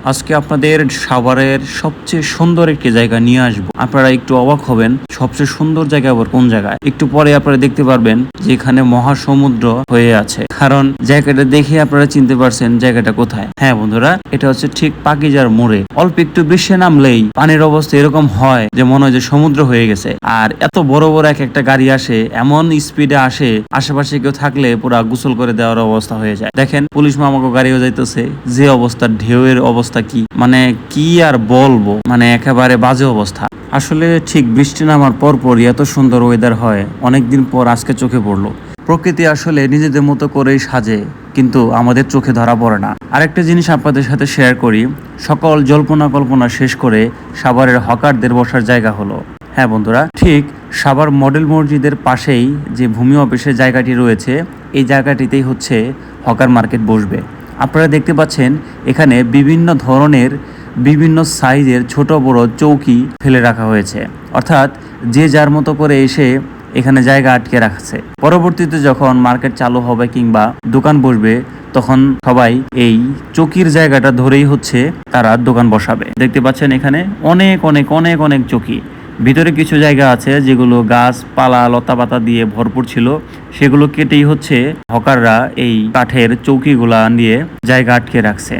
আজকে আপনাদের সাভারের সবচেয়ে সুন্দর একটি জায়গা নিয়ে আসবো। আপনারা একটু অবাক হবেন, সবচেয়ে সুন্দর জায়গা আবার কোন জায়গায়। একটু পরে আপনারা দেখতে পারবেন যে এখানে মহাসমুদ্র হয়ে আছে। কারণ জায়গাটা দেখে আপনারা চিনতে পারছেন জায়গাটা কোথায়। হ্যাঁ বন্ধুরা, এটা হচ্ছে ঠিক পাকিজার মোড়ে। অল্প একটু বৃষ্টি নামলেই পানির অবস্থা এরকম হয় যে মনে হয় যে সমুদ্র হয়ে গেছে। আর এত বড় বড় একটা গাড়ি আসে, এমন স্পিডে আসে, আশেপাশে কেউ থাকলে পুরা গোসল করে দেওয়ার অবস্থা হয়ে যায়। দেখেন পুলিশ মামাকে গাড়িও যাইতেছে, যে অবস্থা, ঢেউয়ের অবস্থা কি মানে কি আর বলবো, মানে একেবারে বাজে অবস্থা। আসলে ঠিক বৃষ্টি নামার পরপরই এত সুন্দর ওয়েদার হয়, অনেকদিন পর আজকে চোখে পড়লো। প্রকৃতি আসলে নিজেদের মতো করেই সাজে, কিন্তু আমাদের চোখে ধরা পড়ে না। আরেকটা জিনিস আপনাদের সাথে শেয়ার করি, সকল জল্পনা কল্পনা শেষ করে সাভারের হকারদের বসার জায়গা হলো। হ্যাঁ বন্ধুরা, ঠিক সাভার মডেল মসজিদের পাশেই যে ভূমি অফিসের জায়গাটি রয়েছে, এই জায়গাটিতেই হচ্ছে হকার মার্কেট বসবে। আপনারা দেখতে পাচ্ছেন এখানে বিভিন্ন ধরনের বিভিন্ন সাইজের ছোট বড় চৌকি ফেলে রাখা হয়েছে, অর্থাৎ যে যার মতো করে এসে এখানে জায়গা আটকে রাখছে। পরবর্তীতে যখন মার্কেট চালু হবে কিংবা দোকান বসবে, তখন সবাই এই চৌকির জায়গাটা ধরেই হচ্ছে তারা দোকান বসাবে। দেখতে পাচ্ছেন এখানে অনেক অনেক অনেক অনেক চৌকি। ভিতরে কিছু জায়গা আছে যেগুলো গাছপালা লতা পাতা দিয়ে ভরপুর ছিল, সেগুলো কেটেই হচ্ছে হকাররা এই কাঠের চৌকিগুলা নিয়ে জায়গা আটকে রাখছে।